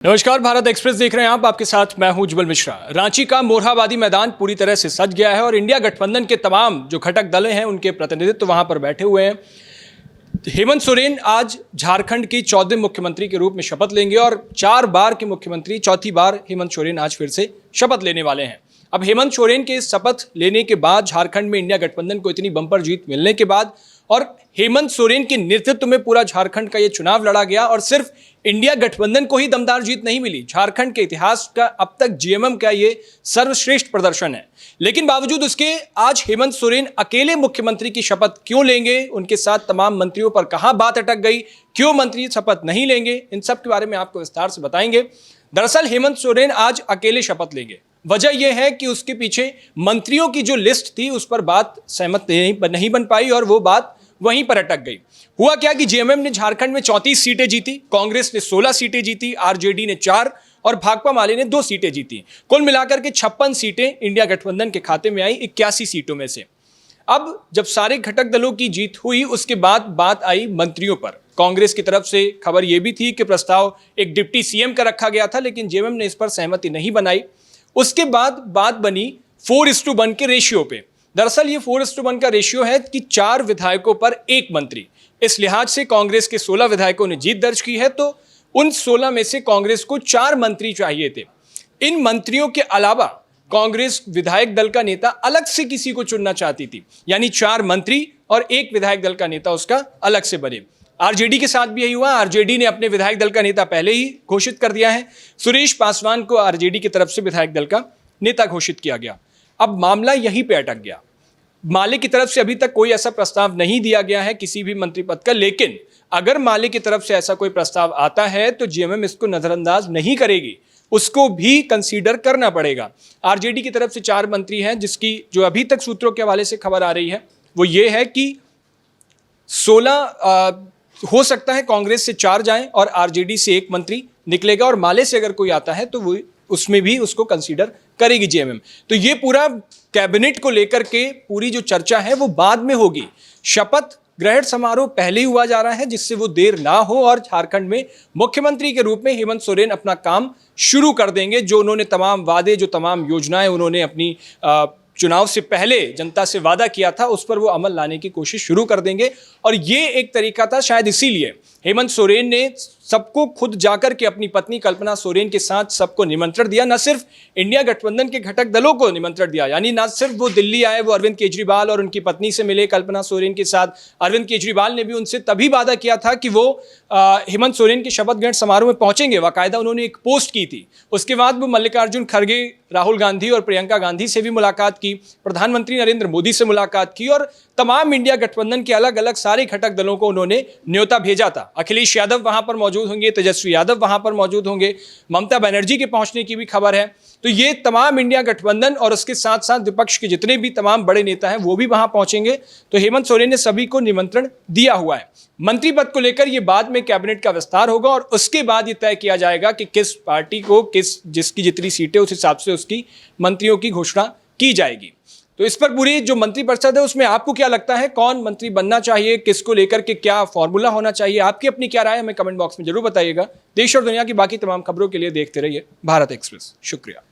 नमस्कार, भारत एक्सप्रेस देख रहे हैं आप। आपके साथ मैं हूं उज्जवल मिश्रा। रांची का मोरहाबादी मैदान पूरी तरह से सज गया है और इंडिया गठबंधन के तमाम जो घटक दल हैं उनके प्रतिनिधित्व वहां पर बैठे हुए हैं। हेमंत सोरेन आज झारखंड की 14वें मुख्यमंत्री के रूप में शपथ लेंगे और 4 बार के मुख्यमंत्री, चौथी बार हेमंत सोरेन आज फिर से शपथ लेने वाले हैं। अब हेमंत सोरेन के शपथ लेने के बाद झारखंड में इंडिया गठबंधन को इतनी बंपर जीत मिलने के बाद और हेमंत सोरेन के नेतृत्व में पूरा झारखंड का ये चुनाव लड़ा गया और सिर्फ इंडिया गठबंधन को ही दमदार जीत नहीं मिली, झारखंड के इतिहास का अब तक जीएमएम का ये सर्वश्रेष्ठ प्रदर्शन है। लेकिन बावजूद उसके आज हेमंत सोरेन अकेले मुख्यमंत्री की शपथ क्यों लेंगे, उनके साथ तमाम मंत्रियों पर कहां बात अटक गई, क्यों मंत्री शपथ नहीं लेंगे, इन सब के बारे में आपको विस्तार से बताएंगे। दरअसल हेमंत सोरेन आज अकेले शपथ लेंगे। वजह यह है कि उसके पीछे मंत्रियों की जो लिस्ट थी उस पर बात सहमत नहीं बन पाई और वो बात वहीं पर अटक गई। हुआ क्या कि जेएमएम ने झारखंड में 34 सीटें जीती, कांग्रेस ने 16 सीटें जीती, आरजेडी ने 4 और भाकपा माले ने 2 सीटें जीती। कुल मिलाकर के 56 सीटें इंडिया गठबंधन के खाते में आई 81 सीटों में से। अब जब सारे घटक दलों की जीत हुई उसके बाद बात आई मंत्रियों पर। कांग्रेस की तरफ से खबर यह भी थी कि प्रस्ताव एक डिप्टी सीएम का रखा गया था, लेकिन जेएमएम ने इस पर सहमति नहीं बनाई। उसके बाद बात बनी 4:1 के रेशियो पे। दरअसल ये 4:1 का रेशियो है कि 4 विधायकों पर 1 मंत्री। इस लिहाज से कांग्रेस के 16 विधायकों ने जीत दर्ज की है, तो उन 16 में से कांग्रेस को 4 मंत्री चाहिए थे। इन मंत्रियों के अलावा कांग्रेस विधायक दल का नेता अलग से किसी को चुनना चाहती थी, यानी 4 मंत्री और 1 विधायक दल का नेता उसका अलग से बने। आरजेडी के साथ भी यही हुआ। आरजेडी ने अपने विधायक दल का नेता पहले ही घोषित कर दिया है। सुरेश पासवान को आरजेडी की तरफ से विधायक दल का नेता घोषित किया गया। अब मामला यहीं पे अटक गया। माले की तरफ से अभी तक कोई ऐसा प्रस्ताव नहीं दिया गया है किसी भी मंत्री पद का, लेकिन अगर माले की तरफ से ऐसा कोई प्रस्ताव आता है तो जेएमएम इसको नजरअंदाज नहीं करेगी, उसको भी कंसीडर करना पड़ेगा। आरजेडी की तरफ से 4 मंत्री हैं, जिसकी जो अभी तक सूत्रों के हवाले से खबर आ रही है वो ये है कि 16 हो सकता है कांग्रेस से 4 जाएं और आरजेडी से 1 मंत्री निकलेगा और माले से अगर कोई आता है तो वो उसमें भी उसको कंसीडर करेगी जेएमएम। तो ये पूरा कैबिनेट को लेकर के पूरी जो चर्चा है वो बाद में होगी। शपथ ग्रहण समारोह पहले ही हुआ जा रहा है जिससे वो देर ना हो और झारखंड में मुख्यमंत्री के रूप में हेमंत सोरेन अपना काम शुरू कर देंगे। जो उन्होंने तमाम वादे, जो तमाम योजनाएं उन्होंने अपनी चुनाव से पहले जनता से वादा किया था उस पर वो अमल लाने की कोशिश शुरू कर देंगे। और ये एक तरीका था, शायद इसीलिए हेमंत सोरेन ने सबको खुद जाकर के अपनी पत्नी कल्पना सोरेन के साथ सबको निमंत्रण दिया। न सिर्फ इंडिया गठबंधन के घटक दलों को निमंत्रण दिया, यानी न सिर्फ वो दिल्ली आए, वो अरविंद केजरीवाल और उनकी पत्नी से मिले कल्पना सोरेन के साथ। अरविंद केजरीवाल ने भी उनसे तभी वादा किया था कि वो हेमंत सोरेन के शपथ ग्रहण समारोह में पहुंचेंगे। बाकायदा उन्होंने एक पोस्ट की थी। उसके बाद वो मल्लिकार्जुन खड़गे, राहुल गांधी और प्रियंका गांधी से भी मुलाकात की, प्रधानमंत्री नरेंद्र मोदी से मुलाकात की और तमाम इंडिया गठबंधन के अलग अलग सारे घटक दलों को उन्होंने न्योता भेजा था। अखिलेश यादव वहां पर मौजूद होंगे, तेजस्वी यादव वहां पर मौजूद होंगे, ममता बनर्जी के पहुंचने की भी खबर है। तो ये तमाम इंडिया गठबंधन और उसके साथ साथ विपक्ष के जितने भी तमाम बड़े नेता हैं वो भी वहां पहुंचेंगे। तो हेमंत सोरेन ने सभी को निमंत्रण दिया हुआ है। मंत्री पद को लेकर ये बाद में कैबिनेट का विस्तार होगा और उसके बाद ये तय किया जाएगा कि किस पार्टी को जिसकी जितनी सीटें उस हिसाब से उसकी मंत्रियों की घोषणा की जाएगी। तो इस पर पूरी जो मंत्री परिषद है उसमें आपको क्या लगता है, कौन मंत्री बनना चाहिए, किसको लेकर के क्या फॉर्मूला होना चाहिए, आपकी अपनी क्या राय है, हमें कमेंट बॉक्स में जरूर बताइएगा। देश और दुनिया की बाकी तमाम खबरों के लिए देखते रहिए भारत एक्सप्रेस। शुक्रिया।